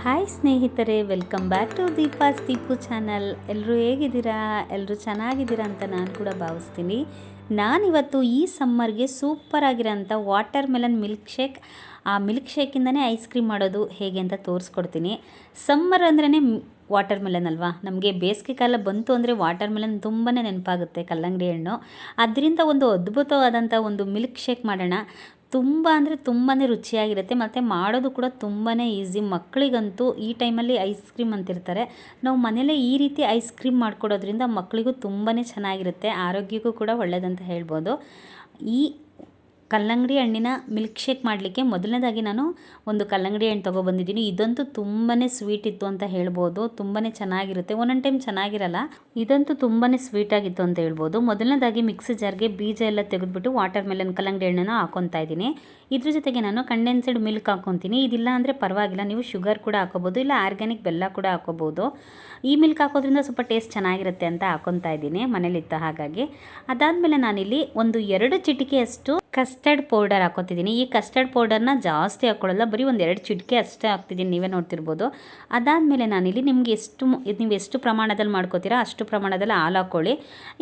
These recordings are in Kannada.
ಹಾಯ್ ಸ್ನೇಹಿತರೆ, welcome back to Deepa's Deepu channel. ಎಲ್ಲರೂ ಹೇಗಿದ್ದೀರಾ? ಎಲ್ಲರೂ ಚೆನ್ನಾಗಿದ್ದೀರಾ ಅಂತ ನಾನು ಕೂಡ ಭಾವಿಸ್ತೀನಿ. ನಾನಿವತ್ತು ಈ ಸಮ್ಮರ್ಗೆ ಸೂಪರ್ ಆಗಿರೋಂಥ ವಾಟರ್ ಮೆಲನ್ ಮಿಲ್ಕ್ ಶೇಕ್, ಆ ಮಿಲ್ಕ್ ಶೇಕಿಂದನೇ ಐಸ್ ಕ್ರೀಮ್ ಮಾಡೋದು ಹೇಗೆ ಅಂತ ತೋರಿಸ್ಕೊಡ್ತೀನಿ. ಸಮ್ಮರ್ ಅಂದ್ರೇ ವಾಟರ್ ಮೆಲನ್ ಅಲ್ವಾ, ನಮಗೆ ಬೇಸಿಗೆ ಕಾಲ ಬಂತು ಅಂದರೆ ವಾಟರ್ ಮೆಲನ್ ತುಂಬಾ ನೆನಪಾಗುತ್ತೆ, ಕಲ್ಲಂಗಡಿ ಹಣ್ಣು. ಅದರಿಂದ ಒಂದು ಅದ್ಭುತವಾದಂಥ ಒಂದು ಮಿಲ್ಕ್ ಶೇಕ್ ಮಾಡೋಣ. ತುಂಬ ಅಂದರೆ ತುಂಬಾ ರುಚಿಯಾಗಿರುತ್ತೆ ಮತ್ತು ಮಾಡೋದು ಕೂಡ ತುಂಬಾ ಈಸಿ. ಮಕ್ಕಳಿಗಂತೂ ಈ ಟೈಮಲ್ಲಿ ಐಸ್ ಕ್ರೀಮ್ ಅಂತಿರ್ತಾರೆ, ನಾವು ಮನೇಲೇ ಈ ರೀತಿ ಐಸ್ ಕ್ರೀಮ್ ಮಾಡಿಕೊಡೋದ್ರಿಂದ ಮಕ್ಕಳಿಗೂ ತುಂಬಾ ಚೆನ್ನಾಗಿರುತ್ತೆ, ಆರೋಗ್ಯಕ್ಕೂ ಕೂಡ ಒಳ್ಳೆಯದಂತ ಹೇಳ್ಬೋದು. ಈ ಕಲ್ಲಂಗಡಿ ಹಣ್ಣಿನ ಮಿಲ್ಕ್ ಶೇಕ್ ಮಾಡಲಿಕ್ಕೆ ಮೊದಲನೇದಾಗಿ ನಾನು ಒಂದು ಕಲ್ಲಂಗಡಿ ಹಣ್ಣು ತೊಗೊಬಂದಿದ್ದೀನಿ. ಇದಂತೂ ತುಂಬಾ ಸ್ವೀಟ್ ಇತ್ತು ಅಂತ ಹೇಳ್ಬೋದು, ತುಂಬಾ ಚೆನ್ನಾಗಿರುತ್ತೆ. ಒಂದೊಂದು ಟೈಮ್ ಚೆನ್ನಾಗಿರಲ್ಲ, ಇದಂತೂ ತುಂಬಾ ಸ್ವೀಟಾಗಿತ್ತು ಅಂತ ಹೇಳ್ಬೋದು. ಮೊದಲನೇದಾಗಿ ಮಿಕ್ಸಿ ಜಾರ್ಗೆ ಬೀಜ ಎಲ್ಲ ತೆಗೆದುಬಿಟ್ಟು ವಾಟರ್ ಮೆಲನ್ ಕಲ್ಲಂಗಡಿ ಹಣ್ಣನ್ನು ಹಾಕೊತಾ ಇದ್ದೀನಿ. ಇದ್ರ ಜೊತೆಗೆ ನಾನು ಕಂಡೆನ್ಸ್ಡ್ ಮಿಲ್ಕ್ ಹಾಕ್ಕೊತೀನಿ. ಇದಿಲ್ಲ ಅಂದರೆ ಪರವಾಗಿಲ್ಲ, ನೀವು ಶುಗರ್ ಕೂಡ ಹಾಕೋಬೋದು, ಇಲ್ಲ ಆರ್ಗ್ಯಾನಿಕ್ ಬೆಲ್ಲ ಕೂಡ ಹಾಕೋಬೋದು. ಈ ಮಿಲ್ಕ್ ಹಾಕೋದ್ರಿಂದ ಸ್ವಲ್ಪ ಟೇಸ್ಟ್ ಚೆನ್ನಾಗಿರುತ್ತೆ ಅಂತ ಹಾಕೊತಾ ಇದ್ದೀನಿ, ಮನೇಲಿತ್ತ ಹಾಗಾಗಿ. ಅದಾದಮೇಲೆ ನಾನಿಲ್ಲಿ ಒಂದು 2 ಚಿಟಿಕೆಯಷ್ಟು ಕಸ್ಟರ್ಡ್ ಪೌಡರ್ ಹಾಕೋತಿದ್ದೀನಿ. ಈ ಕಸ್ಟರ್ಡ್ ಪೌಡರ್ನ ಜಾಸ್ತಿ ಹಾಕ್ಕೊಳ್ಳಲ್ಲ, ಬರೀ ಒಂದು 2 ಚಿಟಿಕೆ ಅಷ್ಟೇ ಹಾಕ್ತಿದ್ದೀನಿ, ನೀವೇ ನೋಡ್ತಿರ್ಬೋದು. ಅದಾದಮೇಲೆ ನಾನಿಲ್ಲಿ ನಿಮಗೆ ನೀವು ಎಷ್ಟು ಪ್ರಮಾಣದಲ್ಲಿ ಮಾಡ್ಕೋತೀರಾ ಅಷ್ಟು ಪ್ರಮಾಣದಲ್ಲಿ ಹಾಲು ಹಾಕ್ಕೊಳ್ಳಿ.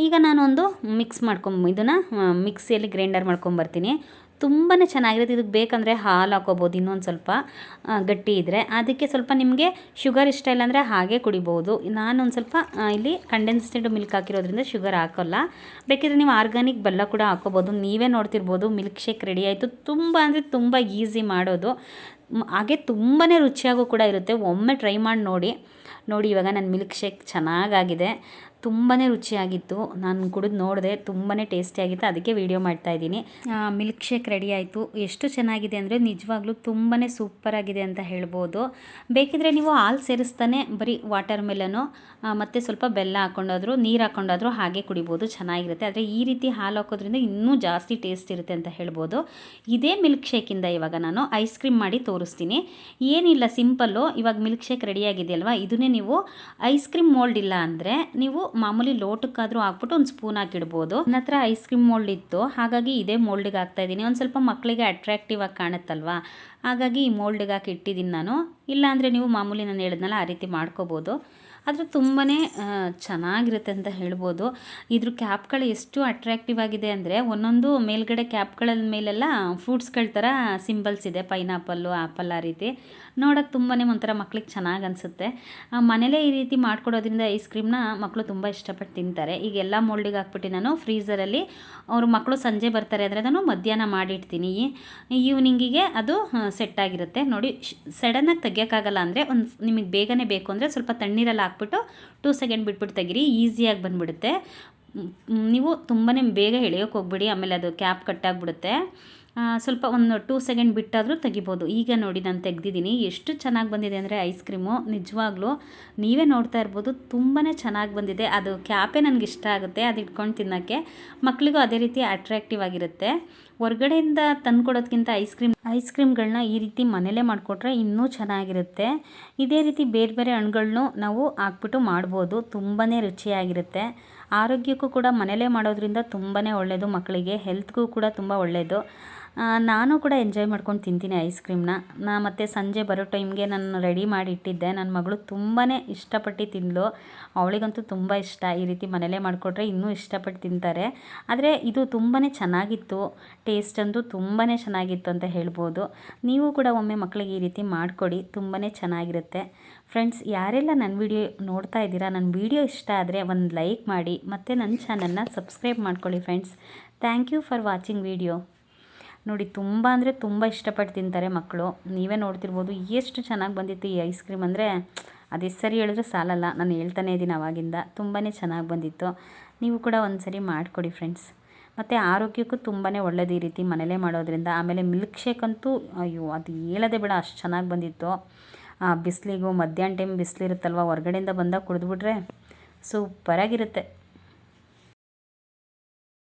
ಈಗ ನಾನೊಂದು ಇದನ್ನು ಮಿಕ್ಸಿಯಲ್ಲಿ ಗ್ರೈಂಡರ್ ಮಾಡ್ಕೊಂಬರ್ತೀನಿ. ತುಂಬಾ ಚೆನ್ನಾಗಿರುತ್ತೆ. ಇದಕ್ಕೆ ಬೇಕಂದರೆ ಹಾಲು ಹಾಕೋಬೋದು, ಇನ್ನೊಂದು ಸ್ವಲ್ಪ ಗಟ್ಟಿ ಇದ್ದರೆ. ಅದಕ್ಕೆ ಸ್ವಲ್ಪ ನಿಮಗೆ ಶುಗರ್ ಇಷ್ಟ ಇಲ್ಲ ಅಂದರೆ ಹಾಗೆ ಕುಡಿಬೋದು. ನಾನೊಂದು ಸ್ವಲ್ಪ ಇಲ್ಲಿ ಕಂಡೆನ್ಸ್ಡ್ ಮಿಲ್ಕ್ ಹಾಕಿರೋದ್ರಿಂದ ಶುಗರ್ ಹಾಕೋಲ್ಲ. ಬೇಕಿದ್ರೆ ನೀವು ಆರ್ಗ್ಯಾನಿಕ್ ಬೆಲ್ಲ ಕೂಡ ಹಾಕೋಬೋದು. ನೀವೇ ನೋಡ್ತಿರ್ಬೋದು, ಮಿಲ್ಕ್ ಶೇಕ್ ರೆಡಿ ಆಯಿತು. ತುಂಬ ಅಂದರೆ ತುಂಬ ಈಸಿ ಮಾಡೋದು, ಹಾಗೆ ತುಂಬಾ ರುಚಿಯಾಗೂ ಕೂಡ ಇರುತ್ತೆ. ಒಮ್ಮೆ ಟ್ರೈ ಮಾಡಿ ನೋಡಿ. ಇವಾಗ ನನ್ನ ಮಿಲ್ಕ್ ಶೇಕ್ ಚೆನ್ನಾಗಾಗಿದೆ, ತುಂಬಾ ರುಚಿಯಾಗಿತ್ತು. ನಾನು ಕುಡಿದು ನೋಡಿದೆ, ತುಂಬಾ ಟೇಸ್ಟಿಯಾಗಿತ್ತು, ಅದಕ್ಕೆ ವೀಡಿಯೋ ಮಾಡ್ತಾಯಿದ್ದೀನಿ. ಮಿಲ್ಕ್ ಶೇಕ್ ರೆಡಿ ಆಯಿತು. ಎಷ್ಟು ಚೆನ್ನಾಗಿದೆ ಅಂದರೆ ನಿಜವಾಗ್ಲೂ ತುಂಬಾ ಸೂಪರಾಗಿದೆ ಅಂತ ಹೇಳ್ಬೋದು. ಬೇಕಿದ್ರೆ ನೀವು ಹಾಲು ಸೇರಿಸ್ತಾನೆ ಬರೀ ವಾಟರ್ ಮೆಲನು ಮತ್ತು ಸ್ವಲ್ಪ ಬೆಲ್ಲ ಹಾಕ್ಕೊಂಡಾದರೂ ನೀರು ಹಾಕ್ಕೊಂಡಾದರೂ ಹಾಗೆ ಕುಡಿಬೋದು, ಚೆನ್ನಾಗಿರುತ್ತೆ. ಆದರೆ ಈ ರೀತಿ ಹಾಲು ಹಾಕೋದ್ರಿಂದ ಇನ್ನೂ ಜಾಸ್ತಿ ಟೇಸ್ಟ್ ಇರುತ್ತೆ ಅಂತ ಹೇಳ್ಬೋದು. ಇದೇ ಮಿಲ್ಕ್ ಶೇಕಿಂದ ಇವಾಗ ನಾನು ಐಸ್ ಕ್ರೀಮ್ ಮಾಡಿ ತೋರಿಸ್ತೀನಿ. ಏನಿಲ್ಲ, ಸಿಂಪಲ್ಲು. ಇವಾಗ ಮಿಲ್ಕ್ ಶೇಕ್ ರೆಡಿಯಾಗಿದೆಯಲ್ವ, ಇದನ್ನೇ ನೀವು ಐಸ್ ಕ್ರೀಮ್ ಮೋಲ್ಡ್ ಇಲ್ಲ ಅಂದರೆ ನೀವು ಮಾಮೂಲಿ ಲೋಟಕ್ಕಾದರೂ ಹಾಕ್ಬಿಟ್ಟು ಒಂದು ಸ್ಪೂನ್ ಹಾಕಿಡ್ಬೋದು. ನನ್ನ ಹತ್ರ ಐಸ್ ಕ್ರೀಮ್ ಮೋಲ್ಡ್ ಇತ್ತು, ಹಾಗಾಗಿ ಇದೇ ಮೋಲ್ಡಿಗೆ ಹಾಕ್ತಾಯಿದ್ದೀನಿ. ಒಂದು ಸ್ವಲ್ಪ ಮಕ್ಕಳಿಗೆ ಅಟ್ರಾಕ್ಟಿವ್ ಆಗಿ ಕಾಣುತ್ತಲ್ವಾ, ಹಾಗಾಗಿ ಈ ಮೋಲ್ಡಿಗೆ ಹಾಕಿ ಇಟ್ಟಿದ್ದೀನಿ ನಾನು. ಇಲ್ಲಾಂದರೆ ನೀವು ಮಾಮೂಲಿ ನಾನು ಹೇಳಿದ್ನಲ್ಲ ಆ ರೀತಿ ಮಾಡ್ಕೋಬೋದು. ಆದರೆ ತುಂಬಾ ಚೆನ್ನಾಗಿರುತ್ತೆ ಅಂತ ಹೇಳ್ಬೋದು. ಇದ್ರ ಕ್ಯಾಪ್ಗಳು ಎಷ್ಟು ಅಟ್ರಾಕ್ಟಿವ್ ಆಗಿದೆ ಅಂದರೆ ಒಂದೊಂದು ಮೇಲ್ಗಡೆ ಕ್ಯಾಪ್ಗಳ ಮೇಲೆಲ್ಲ ಫ್ರೂಟ್ಸ್ಗಳ ಥರ ಸಿಂಬಲ್ಸ್ ಇದೆ, ಪೈನಾಪಲ್ಲು, ಆ್ಯಪಲ್, ಆ ರೀತಿ ನೋಡೋಕ್ಕೆ ತುಂಬಾ ಒಂಥರ ಮಕ್ಳಿಗೆ ಚೆನ್ನಾಗಿ ಅನಿಸುತ್ತೆ. ಮನೇಲೇ ಈ ರೀತಿ ಮಾಡ್ಕೊಡೋದ್ರಿಂದ ಐಸ್ ಕ್ರೀಮ್ನ ಮಕ್ಕಳು ತುಂಬ ಇಷ್ಟಪಟ್ಟು ತಿಂತಾರೆ. ಈಗ ಎಲ್ಲ ಮೋಲ್ಡಿಗೆ ಹಾಕ್ಬಿಟ್ಟು ನಾನು ಫ್ರೀಝರಲ್ಲಿ, ಅವರು ಮಕ್ಕಳು ಸಂಜೆ ಬರ್ತಾರೆ ಅಂದರೆ ನಾನು ಮಧ್ಯಾಹ್ನ ಮಾಡಿಡ್ತೀನಿ, ಈವ್ನಿಂಗಿಗೆ ಅದು ಸೆಟ್ ಆಗಿರುತ್ತೆ. ನೋಡಿ, ಸಡನ್ನಾಗಿ ತೆಗಿಯೋಕ್ಕಾಗಲ್ಲ ಅಂದರೆ ನಿಮಗೆ ಬೇಗನೆ ಬೇಕು ಅಂದರೆ ಸ್ವಲ್ಪ ತಣ್ಣೀರಲ್ಲಿ ಹಾಕ್ಬಿಟ್ಟು 2 ಸೆಕೆಂಡ್ ಬಿಟ್ಬಿಟ್ಟು ತೆಗೀರಿ, ಈಸಿಯಾಗಿ ಬಂದುಬಿಡುತ್ತೆ. ನೀವು ತುಂಬಾ ಬೇಗ ಎಳೆಯೋಕ್ಕೆ ಹೋಗ್ಬಿಡಿ, ಆಮೇಲೆ ಅದು ಕ್ಯಾಪ್ ಕಟ್ಟಾಗಿಬಿಡುತ್ತೆ. ಸ್ವಲ್ಪ ಒಂದು 2 ಸೆಕೆಂಡ್ ಬಿಟ್ಟಾದರೂ ತೆಗಿಬೋದು. ಈಗ ನೋಡಿ ನಾನು ತೆಗೆದಿದ್ದೀನಿ, ಎಷ್ಟು ಚೆನ್ನಾಗಿ ಬಂದಿದೆ ಅಂದರೆ ಐಸ್ ಕ್ರೀಮು. ನಿಜವಾಗ್ಲೂ ನೀವೇ ನೋಡ್ತಾ ಇರ್ಬೋದು, ತುಂಬಾ ಚೆನ್ನಾಗಿ ಬಂದಿದೆ. ಅದು ಕ್ಯಾಪೇ ನನಗೆ ಇಷ್ಟ ಆಗುತ್ತೆ, ಅದು ಇಟ್ಕೊಂಡು ತಿನ್ನೋಕ್ಕೆ. ಮಕ್ಕಳಿಗೂ ಅದೇ ರೀತಿ ಅಟ್ರಾಕ್ಟಿವ್ ಆಗಿರುತ್ತೆ. ಹೊರ್ಗಡೆಯಿಂದ ತಂದುಕೊಡೋದ್ಕಿಂತ ಐಸ್ ಕ್ರೀಮ್ಗಳನ್ನ ಈ ರೀತಿ ಮನೇಲೇ ಮಾಡಿಕೊಟ್ರೆ ಇನ್ನೂ ಚೆನ್ನಾಗಿರುತ್ತೆ. ಇದೇ ರೀತಿ ಬೇರೆ ಬೇರೆ ಹಣ್ಣುಗಳ್ನೂ ನಾವು ಹಾಕ್ಬಿಟ್ಟು ಮಾಡ್ಬೋದು, ತುಂಬಾ ರುಚಿಯಾಗಿರುತ್ತೆ. ಆರೋಗ್ಯಕ್ಕೂ ಕೂಡ ಮನೇಲೇ ಮಾಡೋದ್ರಿಂದ ತುಂಬಾ ಒಳ್ಳೆಯದು, ಮಕ್ಕಳಿಗೆ ಹೆಲ್ತ್ಗೂ ಕೂಡ ತುಂಬ ಒಳ್ಳೆಯದು. ನಾನು ಕೂಡ ಎಂಜಾಯ್ ಮಾಡ್ಕೊಂಡು ತಿಂತೀನಿ ಐಸ್ ಕ್ರೀಮ್ನ. ಮತ್ತು ಸಂಜೆ ಬರೋ ಟೈಮ್ಗೆ ನಾನು ರೆಡಿ ಮಾಡಿ ಇಟ್ಟಿದ್ದೆ. ನನ್ನ ಮಗಳು ತುಂಬಾ ಇಷ್ಟಪಟ್ಟು ತಿಂದಳು, ಅವಳಿಗಂತೂ ತುಂಬ ಇಷ್ಟ. ಈ ರೀತಿ ಮನೇಲೇ ಮಾಡಿಕೊಟ್ರೆ ಇನ್ನೂ ಇಷ್ಟಪಟ್ಟು ತಿಂತಾರೆ. ಆದರೆ ಇದು ತುಂಬಾ ಚೆನ್ನಾಗಿತ್ತು, ಟೇಸ್ಟ್ ಅಂತೂ ತುಂಬಾ ಚೆನ್ನಾಗಿತ್ತು ಅಂತ ಹೇಳ್ಬೋದು. ನೀವು ಕೂಡ ಒಮ್ಮೆ ಮಕ್ಕಳಿಗೆ ಈ ರೀತಿ ಮಾಡಿಕೊಡಿ, ತುಂಬಾ ಚೆನ್ನಾಗಿರುತ್ತೆ. ಫ್ರೆಂಡ್ಸ್, ಯಾರೆಲ್ಲ ನನ್ನ ವಿಡಿಯೋ ನೋಡ್ತಾ ಇದ್ದೀರಾ, ನನ್ನ ವಿಡಿಯೋ ಇಷ್ಟ ಆದರೆ ಒಂದು ಲೈಕ್ ಮಾಡಿ ಮತ್ತು ನನ್ನ ಚಾನಲ್ನ ಸಬ್ಸ್ಕ್ರೈಬ್ ಮಾಡ್ಕೊಳ್ಳಿ friends. Thank you for watching video. ನೋಡಿ, ತುಂಬ ಅಂದರೆ ತುಂಬ ಇಷ್ಟಪಟ್ಟು ತಿಂತಾರೆ ಮಕ್ಕಳು. ನೀವೇ ನೋಡ್ತಿರ್ಬೋದು ಎಷ್ಟು ಚೆನ್ನಾಗಿ ಬಂದಿತ್ತು ಈ ಐಸ್ ಕ್ರೀಮ್ ಅಂದರೆ ಅದೆಷ್ಟು ಸರಿ ಹೇಳಿದ್ರೆ ಸಾಲಲ್ಲ, ನಾನು ಹೇಳ್ತಾನೇ ಇದ್ದೀನಿ ಆವಾಗಿಂದ. ತುಂಬಾ ಚೆನ್ನಾಗಿ ಬಂದಿತ್ತು. ನೀವು ಕೂಡ ಒಂದು ಸರಿ ಮಾಡಿಕೊಡಿ ಫ್ರೆಂಡ್ಸ್. ಮತ್ತು ಆರೋಗ್ಯಕ್ಕೂ ತುಂಬಾ ಒಳ್ಳೆಯದು ಈ ರೀತಿ ಮನೇಲೇ ಮಾಡೋದ್ರಿಂದ. ಆಮೇಲೆ ಮಿಲ್ಕ್ ಶೇಕ್ ಅಂತೂ ಅಯ್ಯೋ, ಅದು ಹೇಳೋದೇ ಬೇಡ, ಅಷ್ಟು ಚೆನ್ನಾಗಿ ಬಂದಿತ್ತು. ಬಿಸಿಲಿಗೂ ಮಧ್ಯಾಹ್ನ ಟೈಮ್ ಬಿಸಿಲಿರುತ್ತಲ್ವ, ಹೊರಗಡೆಯಿಂದ ಬಂದಾಗ ಕುಡಿದ್ಬಿಟ್ರೆ ಸೂಪರಾಗಿರುತ್ತೆ.